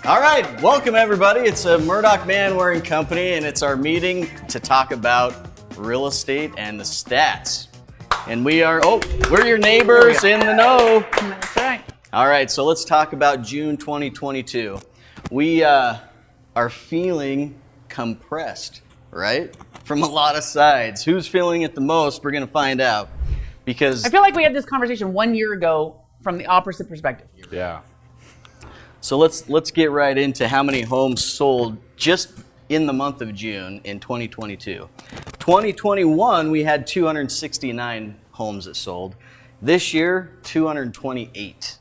All right, welcome everybody. It's a Murdoch Man-Wearing Company, and it's our meeting to talk about real estate and the stats. And we're your neighbors in the know. That's right. All right, so let's talk about June 2022. We are feeling compressed, right? From a lot of sides. Who's feeling it the most? We're going to find out. Because I feel like we had this conversation 1 year ago from the opposite perspective. Yeah. So let's get right into how many homes sold just in the month of June in 2022. 2021, we had 269 homes that sold. This year, 228.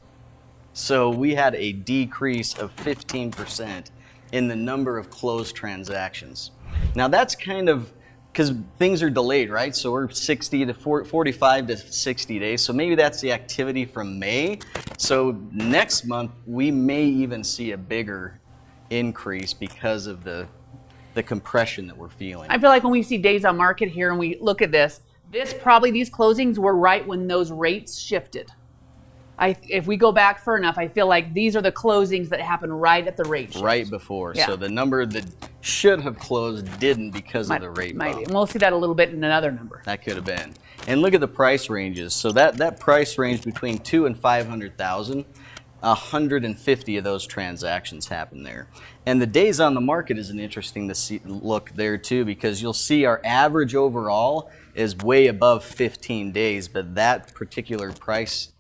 So we had a decrease of 15% in the number of closed transactions. Now that's kind of because things are delayed, right? So we're 45 to 60 days. So maybe that's the activity from May. So next month, we may even see a bigger increase because of the compression that we're feeling. I feel like when we see days on market here and we look at these closings were right when those rates shifted. If we go back far enough, I feel like these are the closings that happened right at the rate shift. Right before. Yeah. So the number that should have closed didn't because of the rate bump. And we'll see that a little bit in another number. That could have been. And look at the price ranges. So that price range between $200,000 and $500,000, 150 of those transactions happened there. And the days on the market is an interesting to look there too, because you'll see our average overall is way above 15 days, but that particular price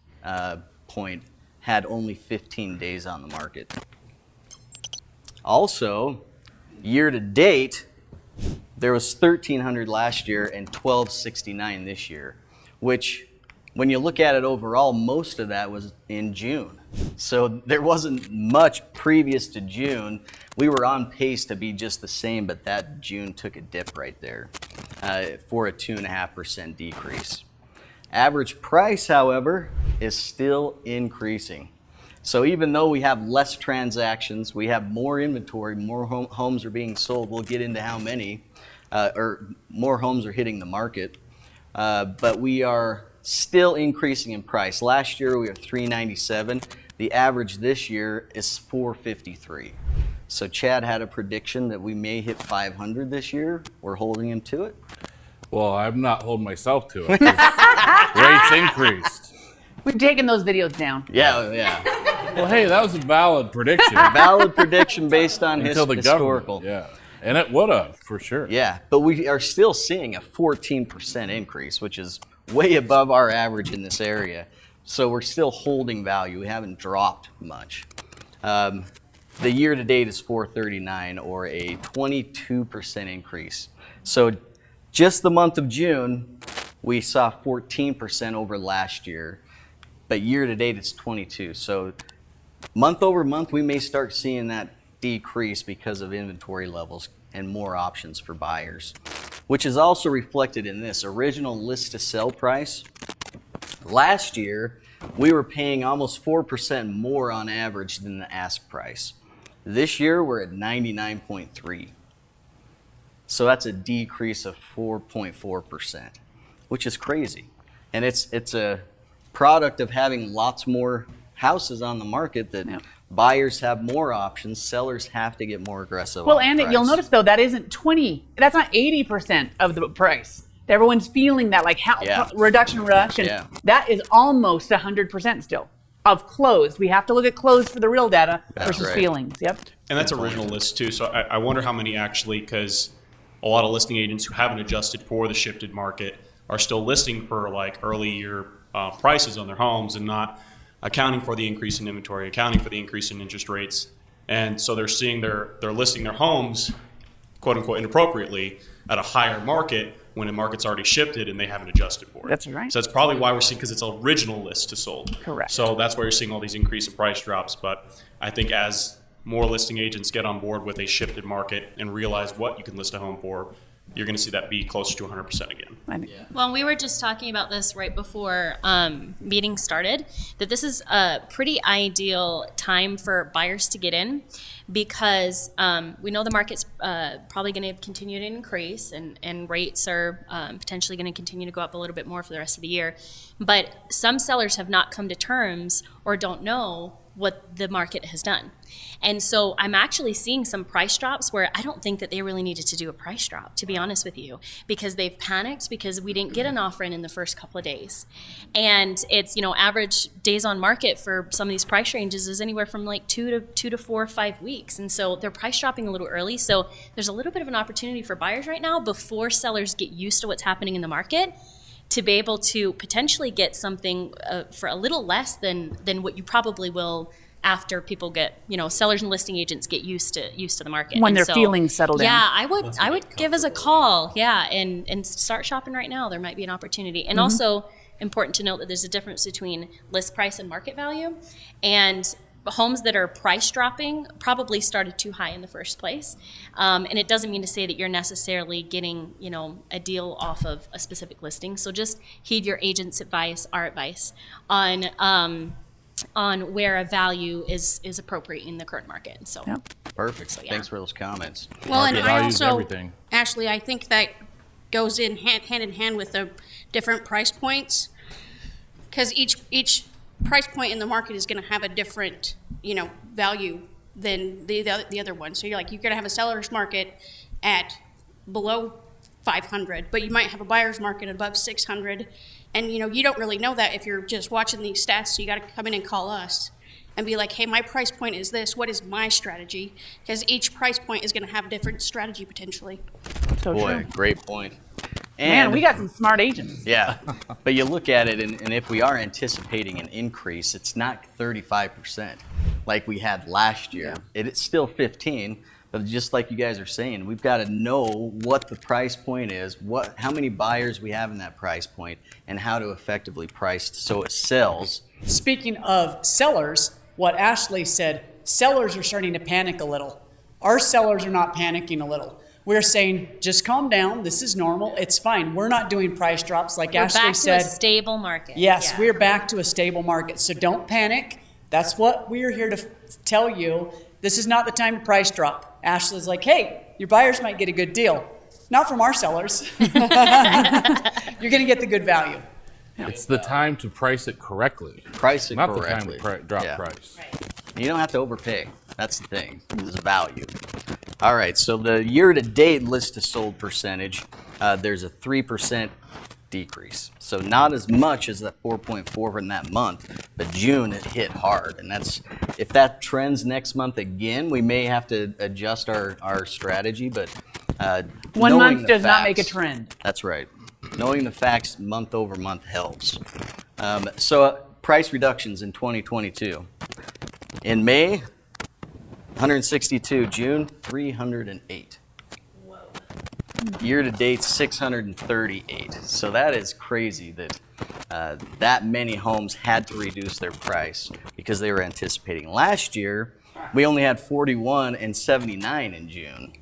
point had only 15 days on the market. Also, year to date, there was 1,300 last year and 1,269 this year, which when you look at it overall, most of that was in June. So there wasn't much previous to June. We were on pace to be just the same, but that June took a dip right there for a 2.5% decrease. Average price, however, is still increasing. So even though we have less transactions, we have more inventory, more homes are being sold. We'll get into how many, or more homes are hitting the market. But we are still increasing in price. Last year we were $397. The average this year is $453. So Chad had a prediction that we may hit 500 this year. We're holding him to it. Well, I'm not holding myself to it. Rates increased. We've taken those videos down. Yeah. Well, hey, that was a valid prediction. Valid prediction based on Until the historical. government, yeah. And it would have, for sure. Yeah, but we are still seeing a 14% increase, which is way above our average in this area. So we're still holding value. We haven't dropped much. The year to date is 439, or a 22% increase. So just the month of June, we saw 14% over last year, but year to date it's 22. So month over month, we may start seeing that decrease because of inventory levels and more options for buyers, which is also reflected in this original list to sell price. Last year, we were paying almost 4% more on average than the ask price. This year, we're at 99.3. So that's a decrease of 4.4%, which is crazy. And it's a product of having lots more houses on the market that buyers have more options, sellers have to get more aggressive. Well, on and price. you'll notice though, that isn't 20, that's not 80% of the price. Everyone's feeling that reduction. Yeah. That is almost 100% still of closed. We have to look at closed for the real data versus right. feelings. Yep. And that's original list too. So I wonder how many actually, because a lot of listing agents who haven't adjusted for the shifted market are still listing for like early year prices on their homes and not accounting for the increase in inventory, accounting for the increase in interest rates. And so they're seeing they're listing their homes, quote unquote, inappropriately at a higher market when the market's already shifted and they haven't adjusted for it. That's right. So that's probably why we're seeing, because it's an original list to sold. Correct. So that's why you're seeing all these increase in price drops. But I think as more listing agents get on board with a shifted market and realize what you can list a home for, you're going to see that be closer to 100% again. Well, we were just talking about this right before meeting started, that this is a pretty ideal time for buyers to get in because we know the market's probably going to continue to increase and rates are potentially going to continue to go up a little bit more for the rest of the year. But some sellers have not come to terms or don't know what the market has done. And so I'm actually seeing some price drops where I don't think that they really needed to do a price drop, to be honest with you, because they've panicked because we didn't get an offer in the first couple of days. And it's, average days on market for some of these price ranges is anywhere from like 2 to 4 or 5 weeks. And so they're price dropping a little early. So there's a little bit of an opportunity for buyers right now before sellers get used to what's happening in the market, to be able to potentially get something for a little less than what you probably will after people get, sellers and listing agents get used to the market. When And their so, feelings settle down. Yeah, I would give us a call. Yeah, and start shopping right now. There might be an opportunity. And also important to note that there's a difference between list price and market value. And homes that are price dropping probably started too high in the first place. And it doesn't mean to say that you're necessarily getting, a deal off of a specific listing. So just heed your agent's advice, our advice on where a value is appropriate in the current market. So Perfect. yeah. Thanks for those comments. Well, and Market I values also, everything. Ashley, I think that goes in hand in hand with the different price points, because each price point in the market is going to have a different, value than the other one. So you're going to have a seller's market at below 500, but you might have a buyer's market above 600, and you don't really know that if you're just watching these stats. So you got to come in and call us and be like, hey, my price point is this. What is my strategy? Because each price point is going to have a different strategy potentially. So Boy, true. great point. Man, And we got some smart agents. yeah, but you look at it, and if we are anticipating an increase, it's not 35% like we had last year. It's still 15, but just like you guys are saying, we've got to know what the price point is, how many buyers we have in that price point, and how to effectively price so it sells. Speaking of sellers, what Ashley said, sellers are starting to panic a little. Our sellers are not panicking a little. We're saying, just calm down. This is normal. It's fine. We're not doing price drops like we're Ashley back said. to a stable market. Yes, Yeah. we're back to a stable market. So don't panic. That's what we're here to tell you. This is not the time to price drop. Ashley's like, hey, your buyers might get a good deal. Not from our sellers. You're going to get the good value. It's the time to price it correctly. Price it Not correctly. the time to drop Yeah. price. You don't have to overpay. That's the thing. There's value. All right, so the year-to-date list to sold percentage, there's a 3% decrease. So not as much as that 4.4 in that month, but June it hit hard. And if that trends next month again, we may have to adjust our strategy, but One knowing month the does not make a facts- trend. That's right. Knowing the facts month over month helps. So price reductions in 2022. In May, 162. June, 308. Year to date, 638. So that is crazy that that many homes had to reduce their price because they were anticipating. Last year, we only had 41 and 79 in June.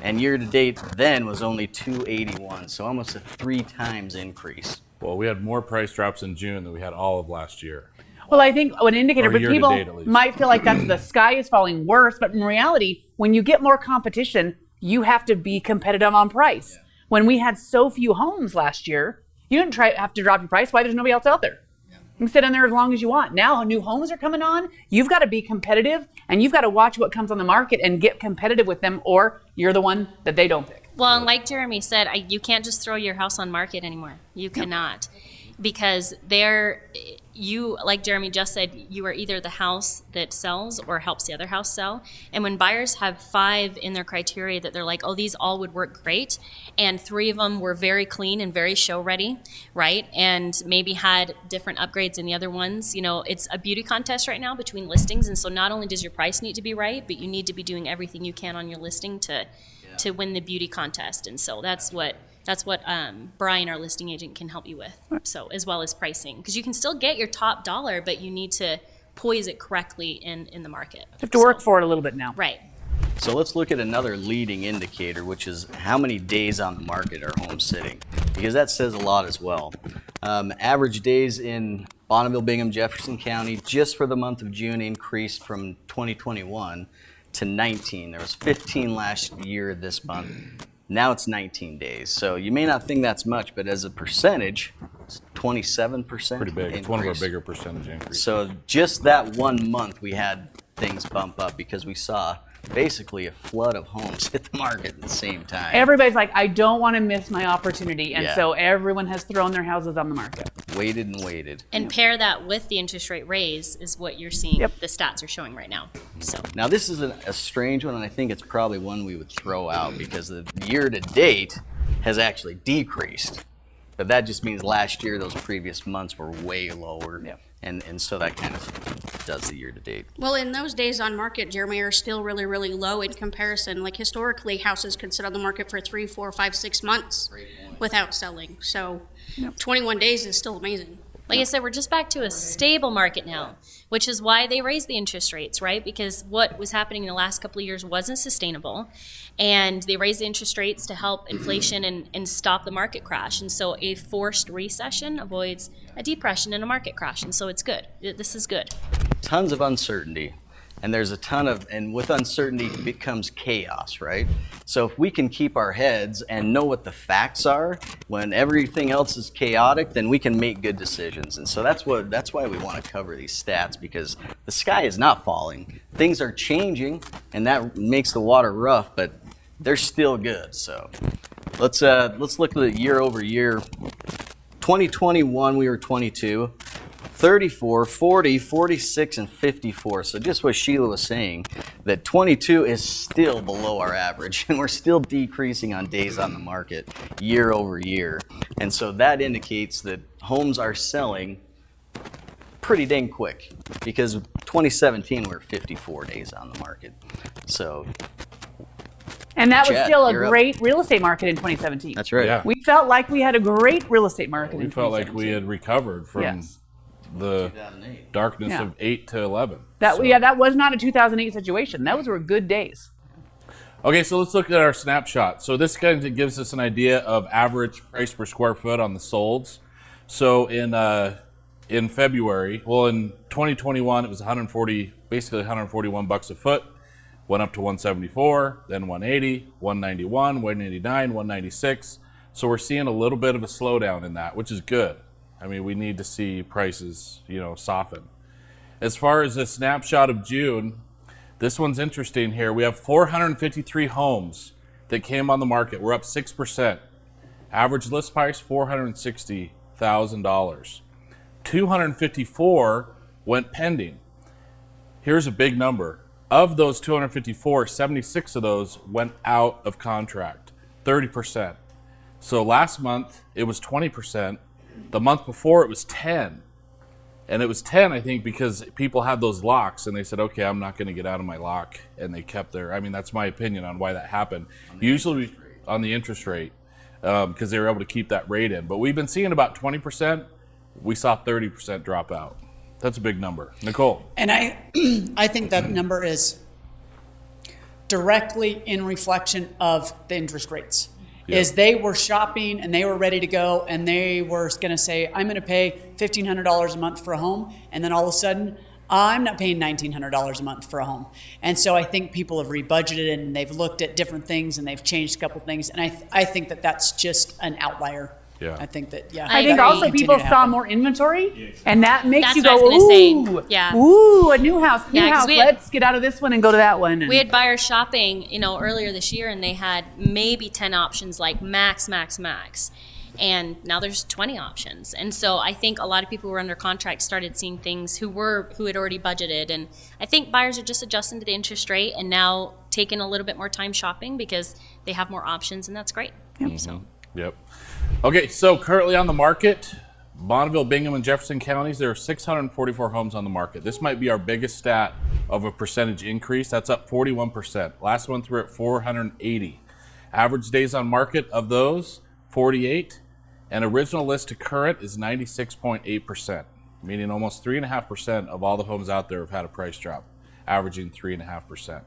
And year to date then was only 281. So almost a 3 times increase. Well, we had more price drops in June than we had all of last year. Well, I think an indicator, Or but year to people date, at least. might feel like that's the sky is falling worse. But in reality, when you get more competition, you have to be competitive on price. When we had so few homes last year, you didn't have to drop your price. Why? There's nobody else out there. You can sit in there as long as you want. Now new homes are coming on. You've got to be competitive, and you've got to watch what comes on the market and get competitive with them, or you're the one that they don't pick. Well, and like Jeremy said, you can't just throw your house on market anymore. You cannot. Because like Jeremy just said, you are either the house that sells or helps the other house sell. And when buyers have 5 in their criteria that they're like, oh, these all would work great, and 3 of them were very clean and very show ready, right? And maybe had different upgrades in the other ones. It's a beauty contest right now between listings. And so not only does your price need to be right, but you need to be doing everything you can on your listing to win the beauty contest. And so that's what Brian, our listing agent, can help you with. So as well as pricing, because you can still get your top dollar, but you need to poise it correctly in the market. You have to work for it a little bit now. Right. So let's look at another leading indicator, which is how many days on the market are homes sitting, because that says a lot as well. Average days in Bonneville, Bingham, Jefferson County, just for the month of June, increased from 2021 to 19. There was 15 last year this month. Now it's 19 days. So you may not think that's much, but as a percentage, it's 27%. Pretty big. It's one of our increase. bigger percentage increases. So just that 1 month, we had things bump up because we saw basically a flood of homes hit the market at the same time. Everybody's like, I don't want to miss my opportunity. And Yeah. so everyone has thrown their houses on the market. Waited and waited. And pair that with the interest rate raise is what you're seeing. Yep. The stats are showing right now. So Now this is a strange one, and I think it's probably one we would throw out because the year to date has actually decreased. But that just means last year, those previous months were way lower. Yep. And so that kind of does the year to date. Well, in those days on market, Jeremy, are still really, really low in comparison. Like historically, houses could sit on the market for 3, 4, 5, 6 months without selling. So 21 days is still amazing. like I said, we're just back to a stable market now, which is why they raised the interest rates, right? Because what was happening in the last couple of years wasn't sustainable. And they raised the interest rates to help inflation and stop the market crash. And so a forced recession avoids a depression and a market crash. And so it's good. This is good. Tons of uncertainty. And there's a ton of, and with uncertainty becomes chaos, right? So if we can keep our heads and know what the facts are when everything else is chaotic, then we can make good decisions. And so that's why we want to cover these stats, because the sky is not falling. Things are changing, and that makes the water rough, but they're still good. So let's look at year over year. 2021 we were 22. 34, 40, 46, and 54. So just what Sheila was saying, that 22 is still below our average, and we're still decreasing on days on the market year over year. And so that indicates that homes are selling pretty dang quick, because 2017 we were 54 days on the market. So And that was Chet, still a you're up. great real estate market in 2017. that's right. Yeah. We felt like we had a great real estate market We in felt like 2017. we had recovered from Yes. the 2008. darkness Yeah. of 8 to 11. That, So- yeah, that was not a 2008 situation. Those were good days. Okay, so let's look at our snapshot. So this kind of gives us an idea of average price per square foot on the solds. So in February, well, in 2021, it was 140, basically 141 bucks a foot. Went up to 174, then 180, 191, 189, 196. So we're seeing a little bit of a slowdown in that, which is good. I mean, we need to see prices, soften. As far as a snapshot of June, this one's interesting here. We have 453 homes that came on the market. We're up 6%. Average list price, $460,000. 254 went pending. Here's a big number. Of those 254, 76 of those went out of contract, 30%. So last month, it was 20%. The month before, it was 10. And it was 10, I think, because people had those locks, and they said, okay, I'm not going to get out of my lock. And they kept their, that's my opinion on why that happened. Usually on the interest rate, because they were able to keep that rate in. But we've been seeing about 20%. We saw 30% drop out. That's a big number. Nicole. And I think that number is directly in reflection of the interest rates. Yeah. Is they were shopping and they were ready to go, and they were going to say, I'm going to pay $1,500 a month for a home, and then all of a sudden, I'm not paying $1,900 a month for a home. And so I think people have rebudgeted and they've looked at different things and they've changed a couple things, and I think that that's just an outlier. Yeah. I think that, I think agree. also Continue people to saw happen. more inventory, and that makes That's you what I go, was gonna say. ooh, Yeah. ooh, a new house, Yeah, 'cause we had- let's get out of this one and go to that one. And We had buyers shopping, earlier this year, and they had maybe 10 options, like max. And now there's 20 options. And so I think a lot of people who were under contract started seeing things who had already budgeted. And I think buyers are just adjusting to the interest rate and now taking a little bit more time shopping because they have more options, and that's great. So. Yep. Okay, so currently on the market, Bonneville, Bingham, and Jefferson counties, there are 644 homes on the market. This might be our biggest stat of a percentage increase. That's up 41%. Last month we were at 480. Average days on market of those, 48. And original list to current is 96.8%, meaning almost 3.5% of all the homes out there have had a price drop, averaging 3.5%.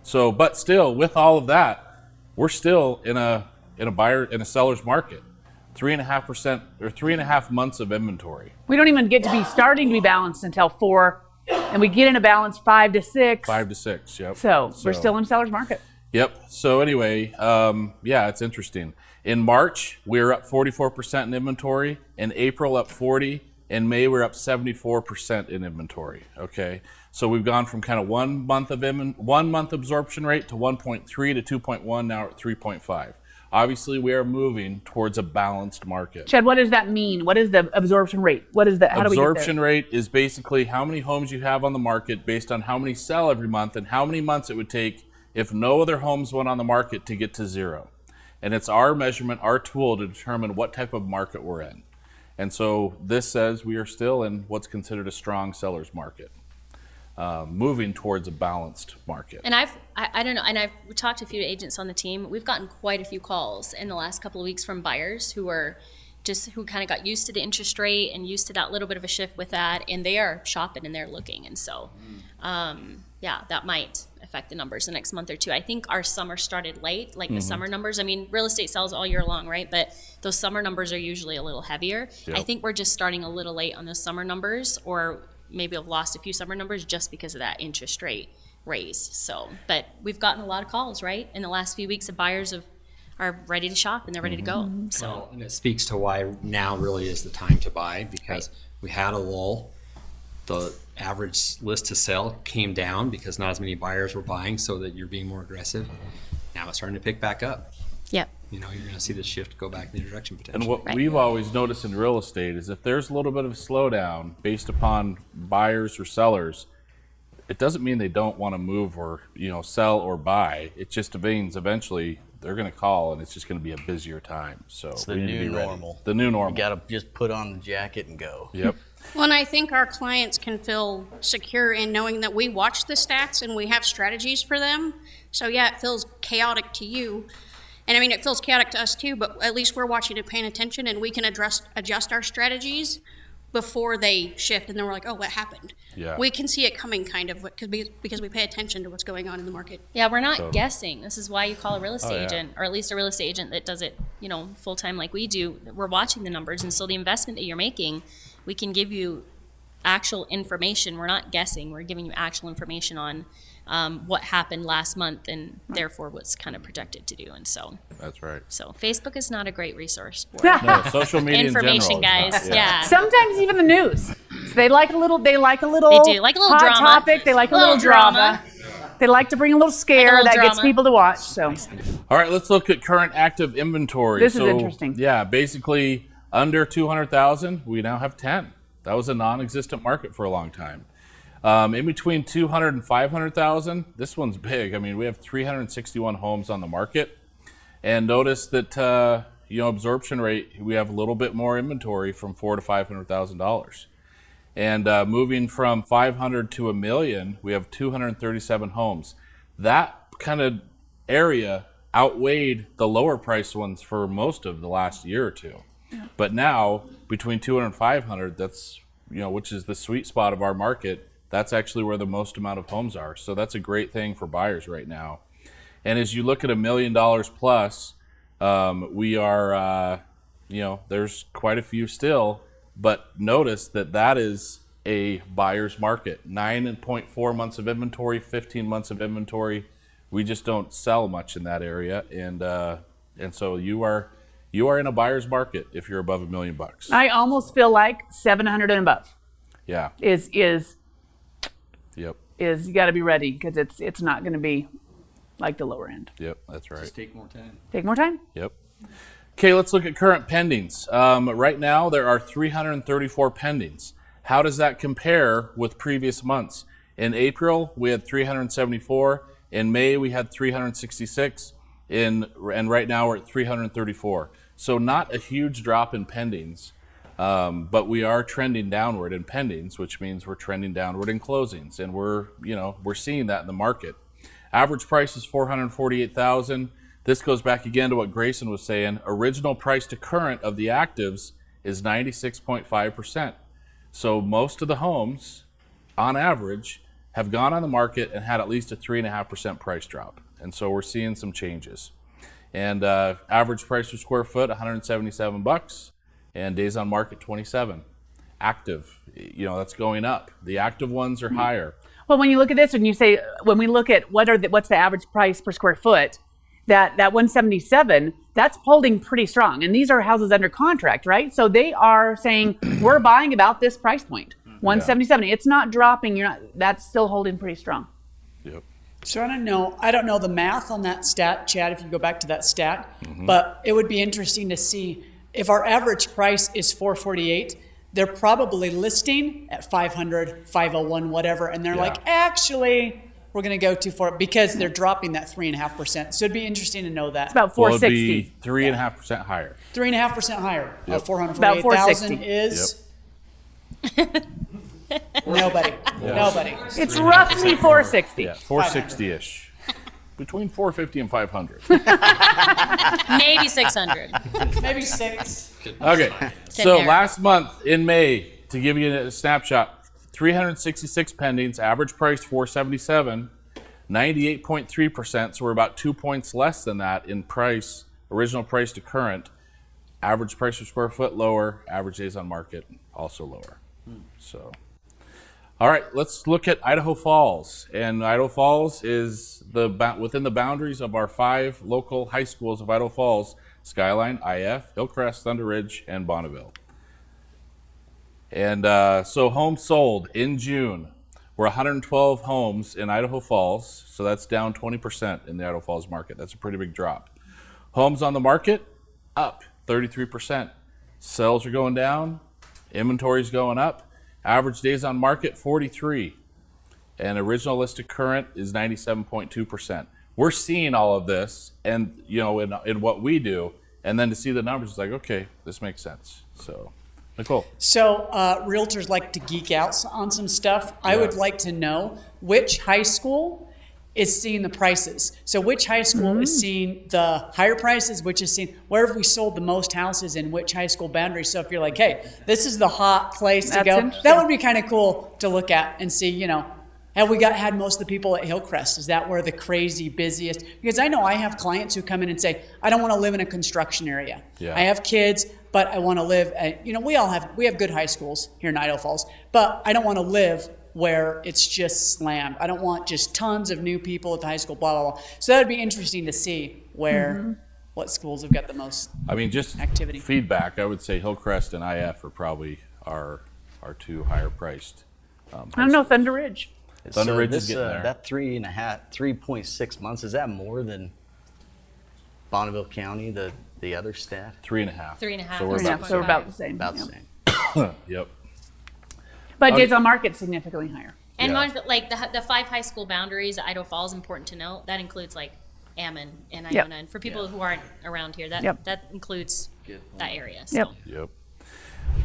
So, but still, with all of that, we're still in a seller's market. 3.5% or 3.5 months of inventory. we don't even get to be starting to be balanced until 4, and we get in a balance 5 to 6. 5 to 6, yep. So we're still in seller's market. Yep. So anyway, yeah, it's interesting. In March, we were up 44% in inventory. In April, up 40. In May, we're up 74% in inventory. Okay. So we've gone from kind of 1 month absorption rate to 1.3 to 2.1. Now we're at 3.5. Obviously, we are moving towards a balanced market. Chad, what does that mean? What is the absorption rate? What is that? How do we get there? Absorption rate is basically how many homes you have on the market based on how many sell every month and how many months it would take if no other homes went on the market to get to zero. And it's our measurement, our tool to determine what type of market we're in. And so this says we are still in what's considered a strong seller's market, moving towards a balanced market. And I don't know, and I've talked to a few agents on the team. We've gotten quite a few calls in the last couple of weeks from buyers who kind of got used to the interest rate and used to that little bit of a shift with that, and they are shopping and they're looking. And so, yeah, that might affect the numbers the next month or two. I think our summer started late, like the summer numbers. I mean, real estate sells all year long, right? But those summer numbers are usually a little heavier. Yep. I think we're just starting a little late on those summer numbers, or maybe have lost a few summer numbers just because of that interest rate raise. So, but we've gotten a lot of calls, right? In the last few weeks, the buyers are ready to shop and they're ready to go. So, Well, and it speaks to why now really is the time to buy, because we had a lull. The average list to sell came down because not as many buyers were buying, so that you're being more aggressive. Now it's starting to pick back up. yep. You know, you're going to see the shift go back in the direction potentially. And what Right. we've always noticed in real estate is if there's a little bit of a slowdown based upon buyers or sellers, it doesn't mean they don't want to move or, sell or buy. It just means eventually they're going to call and it's just going to be a busier time. So It's the we need to new be ready. normal. The new normal. You got to just put on the jacket and go. Yep. Well, and I think our clients can feel secure in knowing that we watch the stats and we have strategies for them. So yeah, it feels chaotic to you. And I mean, it feels chaotic to us too, but at least we're watching and paying attention, and we can adjust our strategies before they shift. And then we're like, oh, what happened? Yeah. We can see it coming kind of because we pay attention to what's going on in the market. Yeah, we're not Totally. guessing. This is why you call a real estate yeah. agent, or at least a real estate agent that does it, full time like we do. We're watching the numbers, and so the investment that you're making, we can give you actual information. We're not guessing. We're giving you actual information on what happened last month, and therefore what's kind of projected to do. And so, That's right. Facebook is not a great resource for No, social media information, in general is guys. not. Yeah. Sometimes even the news. So they like a little. They do, like a little hot drama. topic. They like a little drama. They like to bring a little scare little that gets drama. people to watch. So All right, let's look at current active inventory. This is interesting. Yeah, basically under 200,000, we now have 10. That was a non-existent market for a long time. In between 200 and 500,000, this one's big. I mean, we have 361 homes on the market. And notice that, absorption rate, we have a little bit more inventory from $400,000 to $500,000. And moving from 500 to $1 million, we have 237 homes. That kind of area outweighed the lower priced ones for most of the last year or two. But now, between 200 and 500, that's, which is the sweet spot of our market, that's actually where the most amount of homes are. So that's a great thing for buyers right now. And as you look at $1 million plus, we are, there's quite a few still, but notice that is a buyer's market. 9.4 months of inventory, 15 months of inventory. We just don't sell much in that area. And so you are in a buyer's market if you're above $1 million. I almost feel like 700 and above Yeah. is Yep. you got to be ready, because it's not going to be like the lower end. Yep. That's right. Just take more time. Take more time. Yep. Okay, let's look at current pendings. Right now, there are 334 pendings. How does that compare with previous months? In April, we had 374. In May, we had 366. And right now, we're at 334. So not a huge drop in pendings, but we are trending downward in pendings, which means we're trending downward in closings, and we're seeing that in the market. Average price is $448,000. This goes back again to what Grayson was saying. Original price to current of the actives is 96.5%. So most of the homes, on average, have gone on the market and had at least a 3.5% price drop. And so we're seeing some changes. And average price per square foot, $177, and days on market, 27. active. That's going up. The active ones are higher. Well, when you look at this, when we look at what's the average price per square foot, that 177, that's holding pretty strong. And these are houses under contract, right? So they are saying we're buying about this price point, 177. It's not dropping. That's still holding pretty strong. Yep. So I don't know the math on that stat, Chad, if you go back to that stat, but it would be interesting to see if our average price is 448, they're probably listing at 500, 501, whatever, and they're like, actually, we're going to go too far because they're dropping that 3.5%. So it'd be interesting to know that. It's about Well, it'd 460. be 3.5% higher. 3.5% higher. Yep. 448,000 is nobody. Nobody. It's roughly 460. Yeah, 460-ish. Between 450 and 500. Maybe 600. Maybe 6. Okay, It's in so there. last month in May, to give you a snapshot, 366 pendings, average price 477, 98.3%. So we're about 2 points less than that in price, original price to current. Average price per square foot lower, average days on market also lower. So, all right, let's look at Idaho Falls. And Idaho Falls is within the boundaries of our 5 local high schools of Idaho Falls: Skyline, IF, Hillcrest, Thunder Ridge, and Bonneville. And so homes sold in June were 112 homes in Idaho Falls. So that's down 20% in the Idaho Falls market. That's a pretty big drop. Homes on the market, up 33%. Sales are going down. Inventory's going up. Average days on market, 43. And original list to current is 97.2%. We're seeing all of this and, in what we do. And then to see the numbers, it's like, okay, this makes sense. So, Nicole. So realtors like to geek out on some stuff. I would like to know which high school is seeing the prices. So which high school is seeing the higher prices, which is seeing, where have we sold the most houses in which high school boundary? So if you're like, hey, this is the hot place to That's go, interesting. that would be kind of cool to look at and see, have we had most of the people at Hillcrest? Is that where the crazy busiest? Because I know I have clients who come in and say, I don't want to live in a construction area. Yeah. I have kids, but I want to live at, we have good high schools here in Idaho Falls, but I don't want to live where it's just slammed. I don't want just tons of new people at the high school, blah, blah, blah. So that would be interesting to see what schools have got the most. Just activity. feedback, I would say Hillcrest and IF are probably our 2 higher priced. I don't know, Thunder Ridge. Thunder Ridge is getting there. That 3.6 months, is that more than Bonneville County, the other stat? 3.5. 3.5. So we're Yeah, about so we're about the same. About the yeah. same. Yep. But days on market significantly higher. And Yeah. like the 5 high school boundaries, Idaho Falls, important to note, that includes like Ammon and Iona. And for people who aren't around here, that includes that area. So. Yep.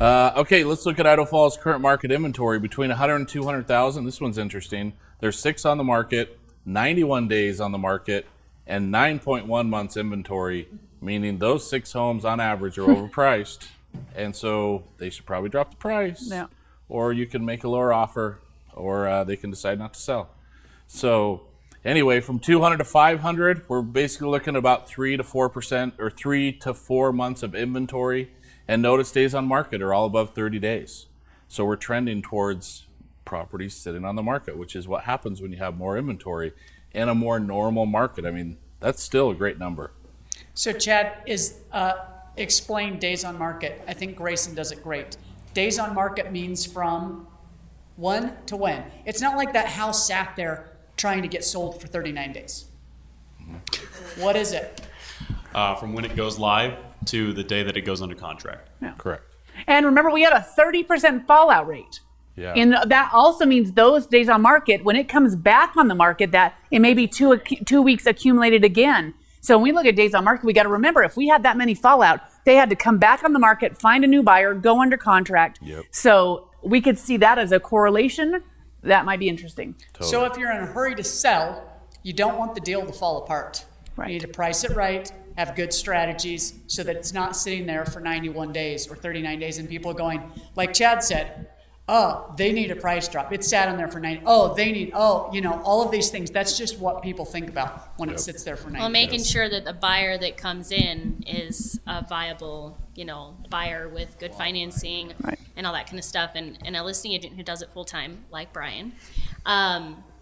Okay, let's look at Idaho Falls' current market inventory between 100 and 200,000. This one's interesting. There's 6 on the market, 91 days on the market, and 9.1 months inventory, meaning those 6 homes on average are overpriced. And so they should probably drop the price. Yeah. Or you can make a lower offer, or they can decide not to sell. So anyway, from 200 to 500, we're basically looking at about 3 to 4% or 3 to 4 months of inventory. And notice days on market are all above 30 days. So we're trending towards properties sitting on the market, which is what happens when you have more inventory in a more normal market. That's still a great number. So Chad, explain days on market. I think Grayson does it great. Days on market means from when to when. It's not like that house sat there trying to get sold for 39 days. What is it? From when it goes live to the day that it goes under contract. Correct. And remember, we had a 30% fallout rate. Yeah. And that also means those days on market, when it comes back on the market, that it may be 2 weeks accumulated again. So when we look at days on market, we got to remember, if we had that many fallout, they had to come back on the market, find a new buyer, go under contract. Yep. So we could see that as a correlation. That might be interesting. Totally. So if you're in a hurry to sell, you don't want the deal to fall apart. Right. You need to price it right, have good strategies so that it's not sitting there for 91 days or 39 days and people going, like Chad said, oh, they need a price drop. It sat on there for 90. Oh, they need, all of these things. That's just what people think about when it sits there for 90 Well, making days. sure that the buyer that comes in is a viable, buyer with good financing Right. and all that kind of stuff, and a listing agent who does it full time, like Brian,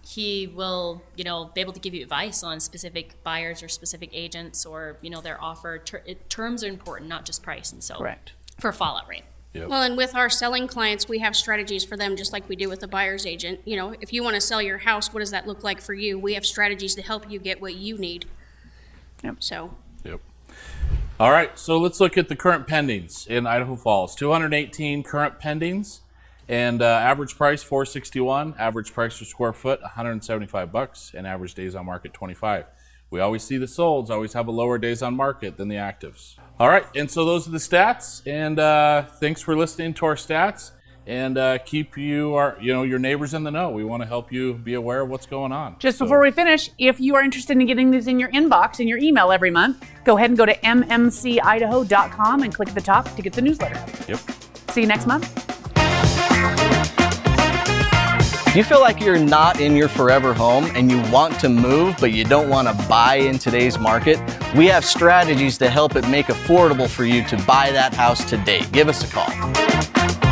he will, be able to give you advice on specific buyers or specific agents or, their offer. Terms are important, not just price. And so Correct. for fallout rate. Yep. Well, and with our selling clients, we have strategies for them, just like we do with the buyer's agent. If you want to sell your house, what does that look like for you? We have strategies to help you get what you need. Yep. So, Yep. All right, so let's look at the current pendings in Idaho Falls. 218 current pendings, and average price $461. Average price per square foot $175, and average days on market 25. We always see the solds always have a lower days on market than the actives. All right, and so those are the stats. And thanks for listening to our stats. And keep your neighbors in the know. We want to help you be aware of what's going on. Just before we finish, if you are interested in getting these in your inbox, in your email every month, go ahead and go to mmcidaho.com and click at the top to get the newsletter. Yep. See you next month. Do you feel like you're not in your forever home and you want to move, but you don't want to buy in today's market? We have strategies to help it make affordable for you to buy that house today. Give us a call.